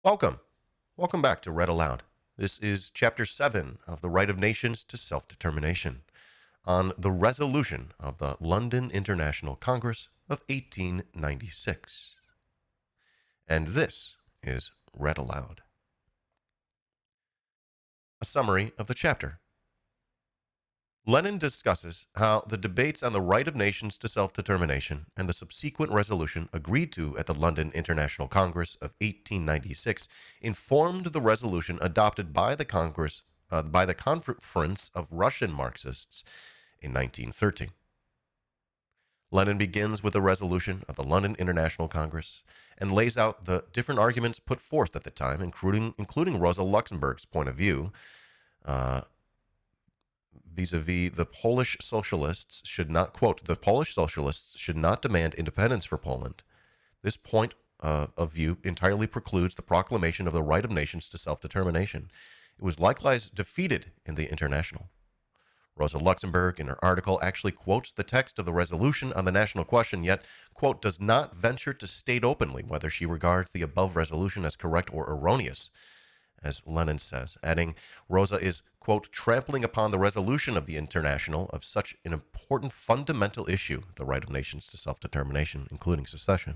Welcome. Welcome back to Read Aloud. This is Chapter 7 of The Right of Nations to Self-Determination on the resolution of the London International Congress of 1896. And this is Read Aloud. A summary of the chapter. Lenin discusses how the debates on the right of nations to self-determination and the subsequent resolution agreed to at the London International Congress of 1896 informed the resolution adopted by the Conference of Russian Marxists in 1913. Lenin begins with the resolution of the London International Congress and lays out the different arguments put forth at the time, including Rosa Luxemburg's point of view, vis-a-vis the Polish socialists should not, quote, the Polish socialists should not demand independence for Poland. This point of view entirely precludes the proclamation of the right of nations to self-determination. It was likewise defeated in the International. Rosa Luxemburg, in her article, actually quotes the text of the resolution on the national question, yet, quote, does not venture to state openly whether she regards the above resolution as correct or erroneous, as Lenin says, adding, Rosa is, quote, trampling upon the resolution of the International of such an important fundamental issue, the right of nations to self-determination, including secession,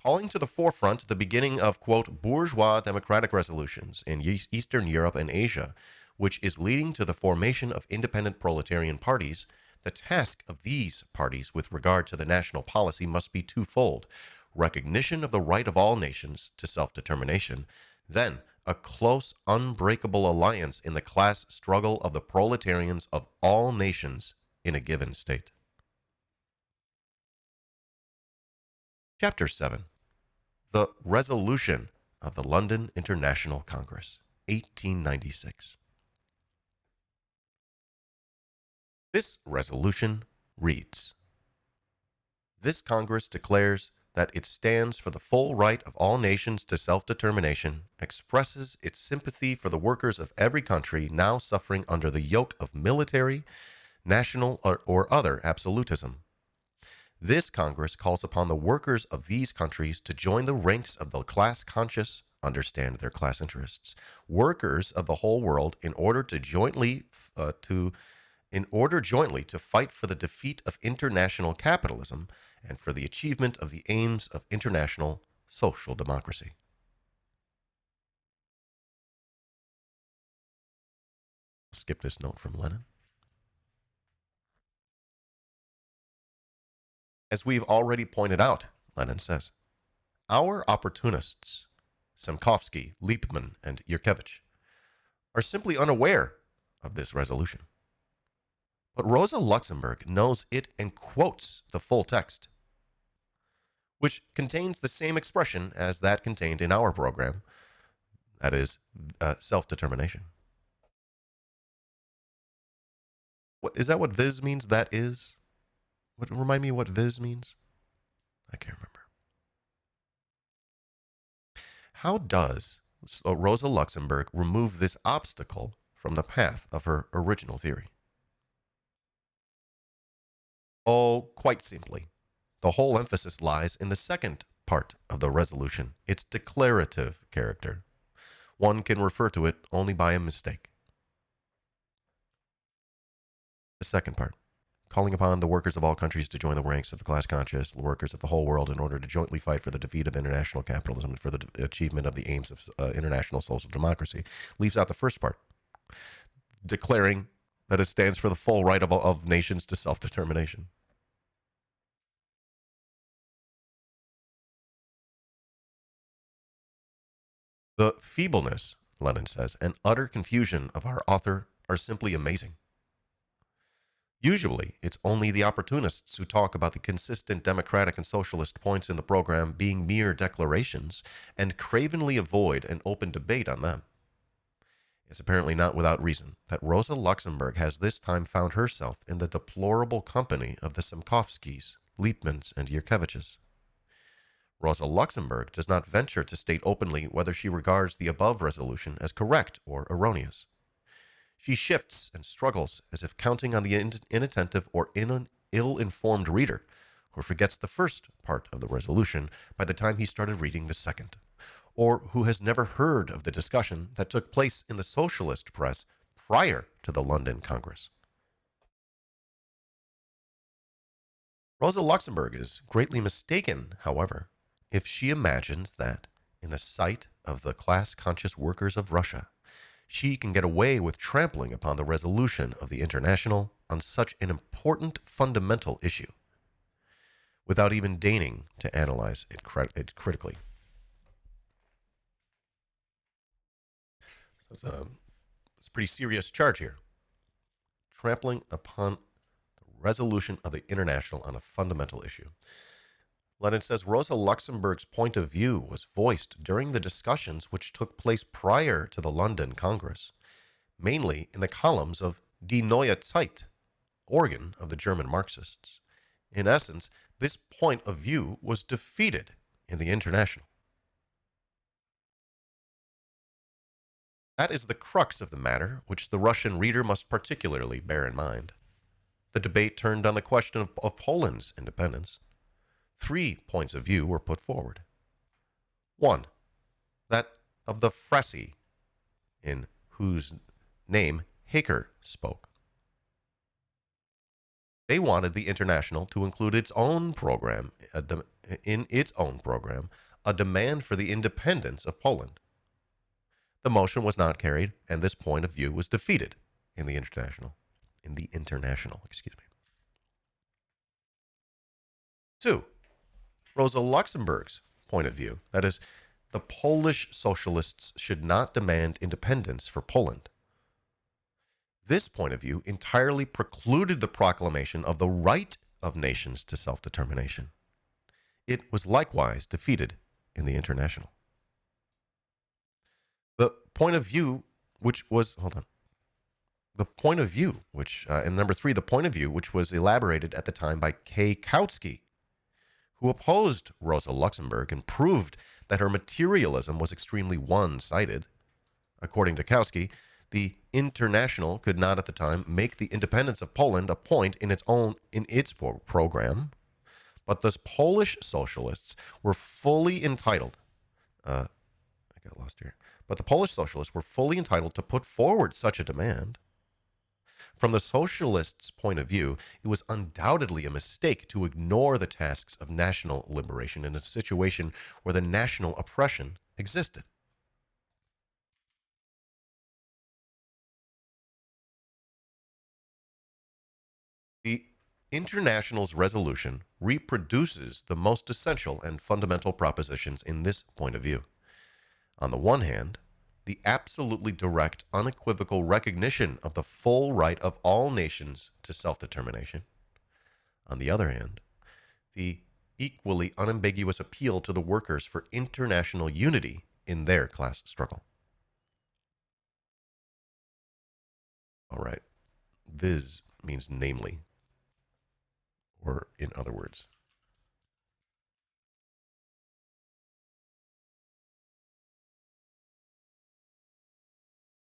calling to the forefront the beginning of, quote, bourgeois democratic resolutions in Eastern Europe and Asia, which is leading to the formation of independent proletarian parties. The task of these parties with regard to the national policy must be twofold: recognition of the right of all nations to self-determination, then a close, unbreakable alliance in the class struggle of the proletarians of all nations in a given state. Chapter 7. The Resolution of the London International Congress, 1896. This resolution reads, this Congress declares that it stands for the full right of all nations to self-determination, expresses its sympathy for the workers of every country now suffering under the yoke of military, national, or other absolutism. This Congress calls upon the workers of these countries to join the ranks of the class-conscious, understand their class interests, workers of the whole world in order jointly to fight for the defeat of international capitalism and for the achievement of the aims of international social democracy. I'll skip this note from Lenin. As we've already pointed out, Lenin says, our opportunists, Semkovsky, Liepman, and Yurkevich, are simply unaware of this resolution. But Rosa Luxemburg knows it and quotes the full text, which contains the same expression as that contained in our program, that is, self-determination. Is that what viz means? That is? Remind me what viz means? I can't remember. How does Rosa Luxemburg remove this obstacle from the path of her original theory? Oh, quite simply. The whole emphasis lies in the second part of the resolution, its declarative character. One can refer to it only by a mistake. The second part, calling upon the workers of all countries to join the ranks of the class-conscious workers of the whole world in order to jointly fight for the defeat of international capitalism and for the achievement of the aims of international social democracy, leaves out the first part, declaring that it stands for the full right of nations to self-determination. The feebleness, Lenin says, and utter confusion of our author are simply amazing. Usually, it's only the opportunists who talk about the consistent democratic and socialist points in the program being mere declarations and cravenly avoid an open debate on them. It's apparently not without reason that Rosa Luxemburg has this time found herself in the deplorable company of the Semkovskys, Liepmans, and Yurkeviches. Rosa Luxemburg does not venture to state openly whether she regards the above resolution as correct or erroneous. She shifts and struggles as if counting on the inattentive or ill-informed reader who forgets the first part of the resolution by the time he started reading the second, or who has never heard of the discussion that took place in the socialist press prior to the London Congress. Rosa Luxemburg is greatly mistaken, however, if she imagines that, in the sight of the class-conscious workers of Russia, she can get away with trampling upon the resolution of the International on such an important fundamental issue, without even deigning to analyze it critically. So it's a pretty serious charge here. Trampling upon the resolution of the International on a fundamental issue. Lenin says Rosa Luxemburg's point of view was voiced during the discussions which took place prior to the London Congress, mainly in the columns of Die Neue Zeit, organ of the German Marxists. In essence, this point of view was defeated in the International. That is the crux of the matter, which the Russian reader must particularly bear in mind. The debate turned on the question of Poland's independence. 3 points of view were put forward. 1. That of the Fresi, in whose name Haker spoke. They wanted the International to include its own program, in its own program, a demand for the independence of Poland. The motion was not carried, and this point of view was defeated in the International. 2. Rosa Luxemburg's point of view, that is, the Polish socialists should not demand independence for Poland. This point of view entirely precluded the proclamation of the right of nations to self-determination. It was likewise defeated in the International. The point of view which was, the point of view which, and number 3, the point of view which was elaborated at the time by K. Kautsky, who opposed Rosa Luxemburg and proved that her materialism was extremely one-sided. According to Kautsky, the International could not at the time make the independence of Poland a point in its program, but the Polish socialists were fully entitled. But the Polish socialists were fully entitled to put forward such a demand. From the socialists' point of view, it was undoubtedly a mistake to ignore the tasks of national liberation in a situation where the national oppression existed. The International's resolution reproduces the most essential and fundamental propositions in this point of view. On the one hand, the absolutely direct, unequivocal recognition of the full right of all nations to self-determination. On the other hand, the equally unambiguous appeal to the workers for international unity in their class struggle. All right, viz means namely, or in other words.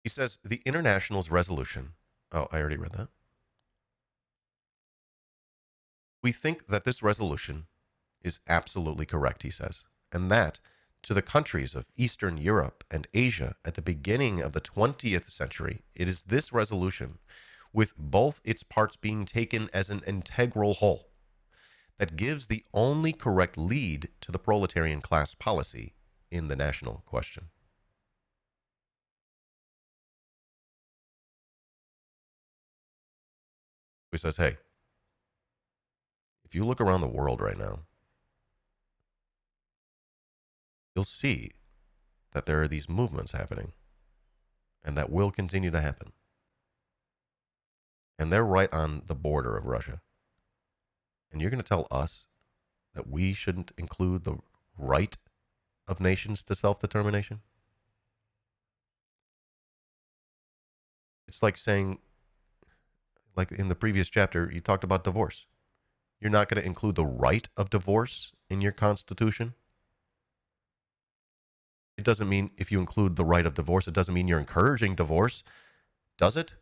He says the International's resolution. Oh, I already read that. We think that this resolution is absolutely correct, he says, and that to the countries of Eastern Europe and Asia at the beginning of the 20th century, it is this resolution, with both its parts being taken as an integral whole, that gives the only correct lead to the proletarian class policy in the national question. He says, hey, if you look around the world right now, you'll see that there are these movements happening, and that will continue to happen. And they're right on the border of Russia. And you're going to tell us that we shouldn't include the right of nations to self-determination? It's like saying, like in the previous chapter, you talked about divorce. You're not going to include the right of divorce in your constitution? It doesn't mean if you include the right of divorce, it doesn't mean you're encouraging divorce, does it?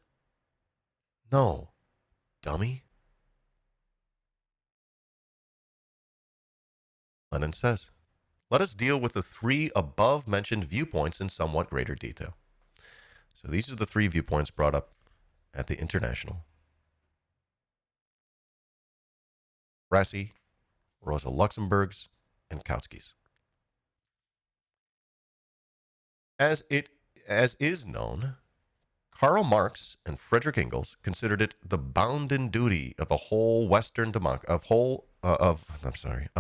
No, dummy. Lenin says, Let us deal with the three above-mentioned viewpoints in somewhat greater detail. So these are the three viewpoints brought up at the International. Rassi, Rosa Luxemburg's, and Kautsky's. As is known, Karl Marx and Friedrich Engels considered it the bounden duty of the whole of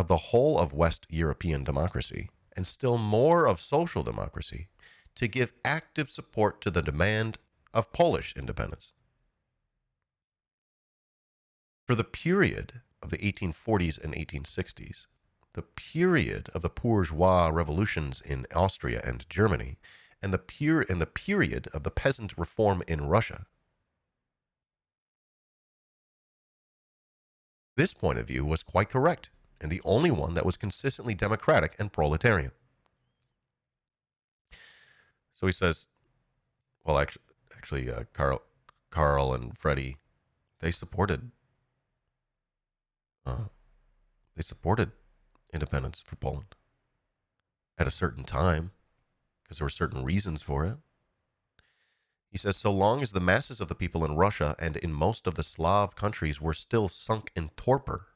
the whole of West European democracy, and still more of social democracy, to give active support to the demand of Polish independence. For the period of the 1840s and 1860s, the period of the bourgeois revolutions in Austria and Germany, and the period of the peasant reform in Russia, this point of view was quite correct, and the only one that was consistently democratic and proletarian. So he says, well, actually, Carl and Freddie, they supported independence for Poland at a certain time, because there were certain reasons for it. He says, so long as the masses of the people in Russia and in most of the Slav countries were still sunk in torpor,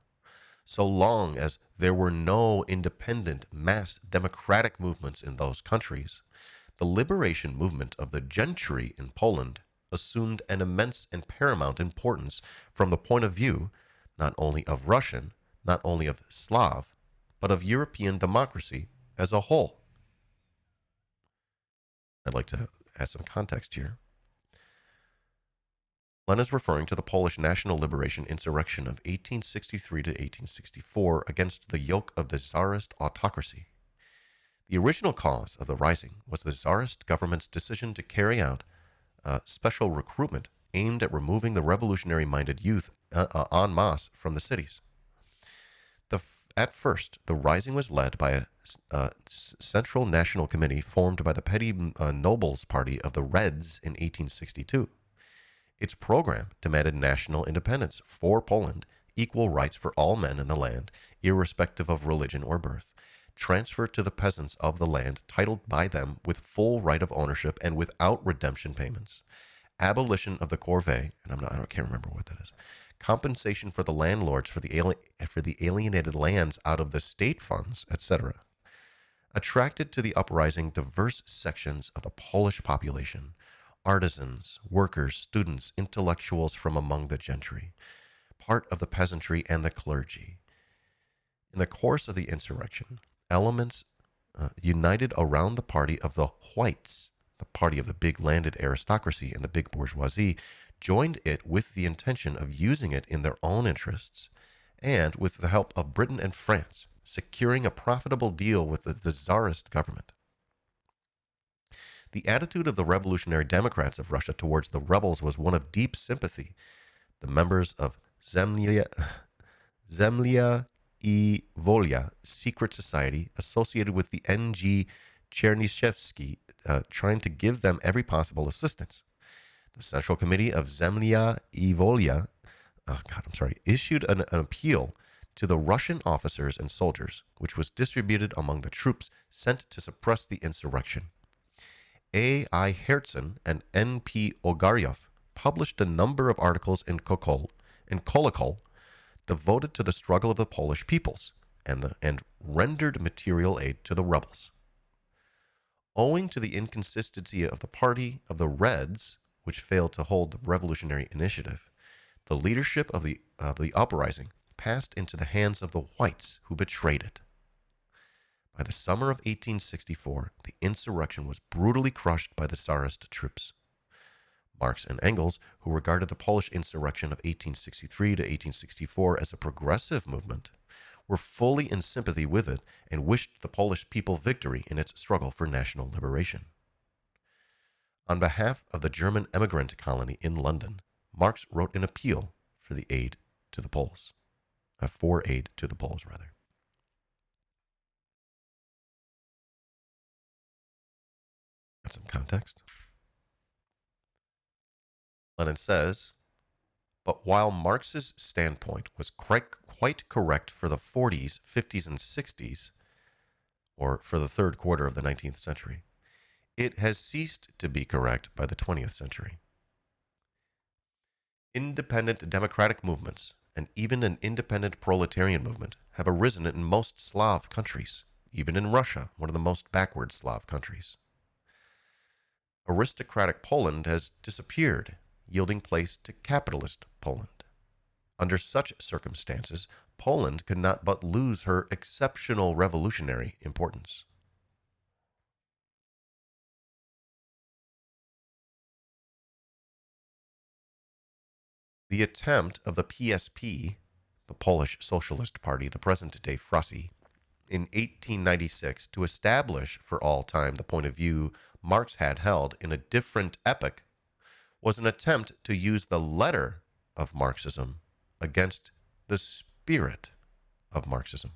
so long as there were no independent mass democratic movements in those countries, the liberation movement of the gentry in Poland assumed an immense and paramount importance from the point of view not only of Russian, not only of Slav, but of European democracy as a whole. I'd like to add some context here. Lenin is referring to the Polish National Liberation Insurrection of 1863 to 1864 against the yoke of the Tsarist autocracy. The original cause of the rising was the Tsarist government's decision to carry out special recruitment aimed at removing the revolutionary-minded youth en masse from the cities. At first, the rising was led by a central national committee formed by the petty nobles party of the Reds in 1862. Its program demanded national independence for Poland, equal rights for all men in the land, irrespective of religion or birth, transfer to the peasants of the land titled by them with full right of ownership and without redemption payments, abolition of the corvée, and I can't remember what that is, compensation for the landlords for the alienated lands out of the state funds, etc. Attracted to the uprising diverse sections of the Polish population, artisans, workers, students, intellectuals from among the gentry, part of the peasantry and the clergy. In the course of the insurrection, elements united around the party of the whites, the party of the big landed aristocracy and the big bourgeoisie, joined it with the intention of using it in their own interests, and with the help of Britain and France, securing a profitable deal with the Tsarist government. The attitude of the revolutionary Democrats of Russia towards the rebels was one of deep sympathy. The members of Zemlya I Volya secret society associated with the N.G. Chernyshevsky, trying to give them every possible assistance. The Central Committee of Zemlya I Volya issued an appeal to the Russian officers and soldiers, which was distributed among the troops sent to suppress the insurrection. A.I. Herzen and N.P. Ogaryov published a number of articles in Kolokol devoted to the struggle of the Polish peoples and rendered material aid to the rebels. Owing to the inconsistency of the party of the Reds, which failed to hold the revolutionary initiative, the leadership of the uprising passed into the hands of the whites, who betrayed it. By the summer of 1864, the insurrection was brutally crushed by the Tsarist troops. Marx and Engels, who regarded the Polish insurrection of 1863 to 1864 as a progressive movement, were fully in sympathy with it and wished the Polish people victory in its struggle for national liberation. On behalf of the German emigrant colony in London, Marx wrote an appeal for aid to the Poles. Got some context. Lenin says, but while Marx's standpoint was quite correct for the 40s, 50s, and 60s, or for the third quarter of the 19th century. It has ceased to be correct by the 20th century. Independent democratic movements, and even an independent proletarian movement, have arisen in most Slav countries, even in Russia, one of the most backward Slav countries. Aristocratic Poland has disappeared, yielding place to capitalist Poland. Under such circumstances, Poland could not but lose her exceptional revolutionary importance. The attempt of the PSP, the Polish Socialist Party, the present-day Frasi, in 1896 to establish for all time the point of view Marx had held in a different epoch was an attempt to use the letter of Marxism against the spirit of Marxism.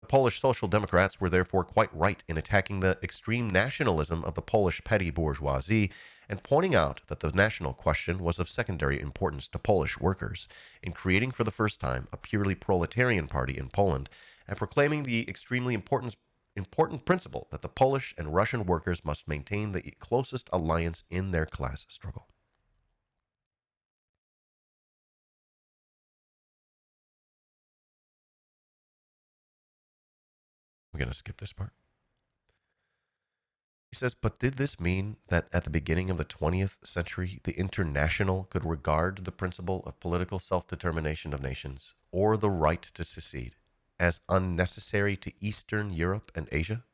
The Polish Social Democrats were therefore quite right in attacking the extreme nationalism of the Polish petty bourgeoisie and pointing out that the national question was of secondary importance to Polish workers, in creating for the first time a purely proletarian party in Poland and proclaiming the extremely important principle that the Polish and Russian workers must maintain the closest alliance in their class struggle. I'm going to skip this part. He says, but did this mean that at the beginning of the 20th century, the International could regard the principle of political self-determination of nations, or the right to secede, as unnecessary to Eastern Europe and Asia?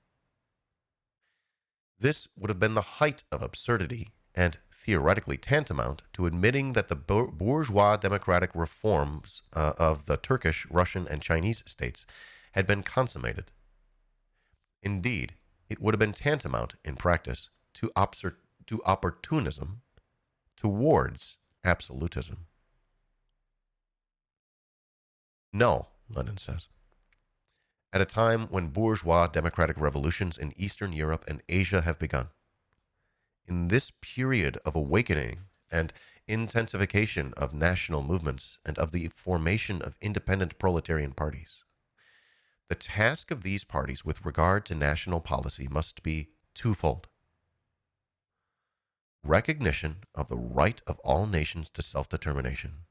This would have been the height of absurdity, and theoretically tantamount to admitting that the bourgeois democratic reforms of the Turkish, Russian, and Chinese states had been consummated. Indeed, it would have been tantamount in practice to opportunism towards absolutism. No, Lenin says. At a time when bourgeois democratic revolutions in Eastern Europe and Asia have begun, in this period of awakening and intensification of national movements and of the formation of independent proletarian parties, the task of these parties with regard to national policy must be twofold. Recognition of the right of all nations to self-determination.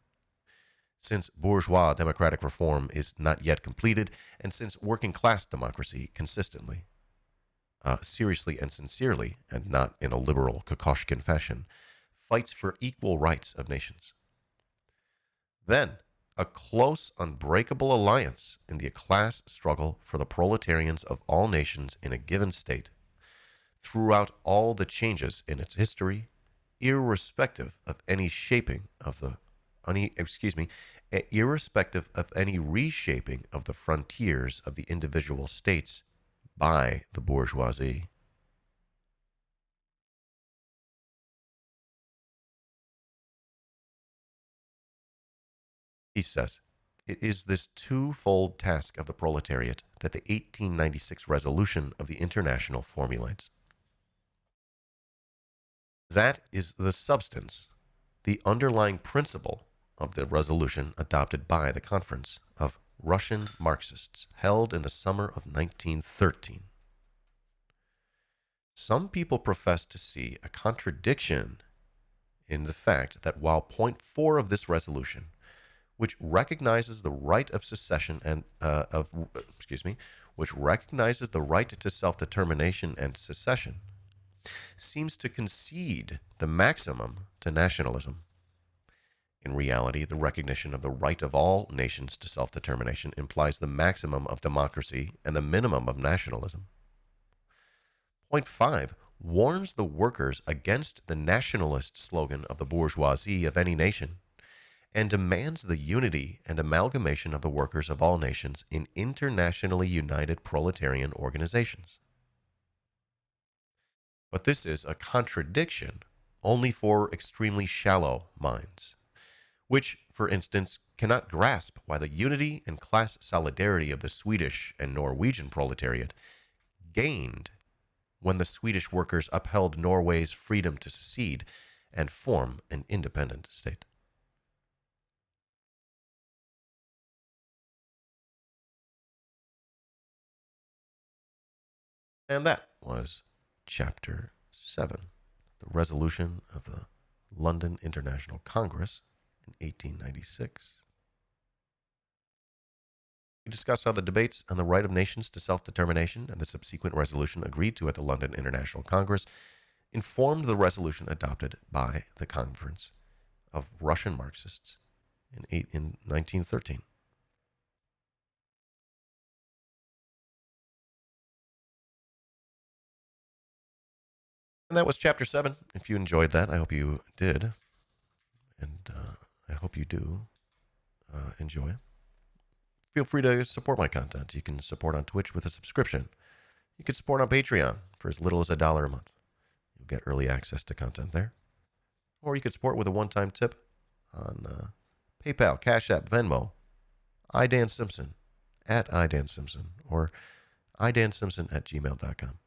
Since bourgeois democratic reform is not yet completed, and since working class democracy consistently, seriously and sincerely, and not in a liberal Kokoshkin fashion, fights for equal rights of nations. Then, a close, unbreakable alliance in the class struggle for the proletarians of all nations in a given state, throughout all the changes in its history, irrespective of any shaping of the irrespective of any reshaping of the frontiers of the individual states by the bourgeoisie. He says, it is this twofold task of the proletariat that the 1896 resolution of the International formulates. That is the substance, the underlying principle of the resolution adopted by the Conference of Russian Marxists held in the summer of 1913. Some people profess to see a contradiction in the fact that while point 4 of this resolution, which recognizes the right of secession and which recognizes the right to self-determination and secession, seems to concede the maximum to nationalism. In reality, the recognition of the right of all nations to self-determination implies the maximum of democracy and the minimum of nationalism. Point 5 warns the workers against the nationalist slogan of the bourgeoisie of any nation, and demands the unity and amalgamation of the workers of all nations in internationally united proletarian organizations. But this is a contradiction only for extremely shallow minds, which, for instance, cannot grasp why the unity and class solidarity of the Swedish and Norwegian proletariat gained when the Swedish workers upheld Norway's freedom to secede and form an independent state. And that was Chapter 7, the resolution of the London International Congress in 1896. We discussed how the debates on the right of nations to self-determination and the subsequent resolution agreed to at the London International Congress informed the resolution adopted by the Conference of Russian Marxists in 1913. And that was Chapter 7. If you enjoyed that, I hope you did. And I hope you do enjoy. Feel free to support my content. You can support on Twitch with a subscription. You can support on Patreon for as little as $1 a month. You'll get early access to content there. Or you could support with a one-time tip on PayPal, Cash App, Venmo, iDanSimpson, at iDanSimpson, or iDanSimpson@gmail.com.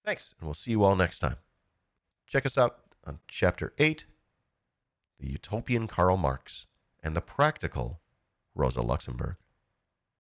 Thanks, and we'll see you all next time. Check us out on Chapter 8, The Utopian Karl Marx and the Practical Rosa Luxemburg.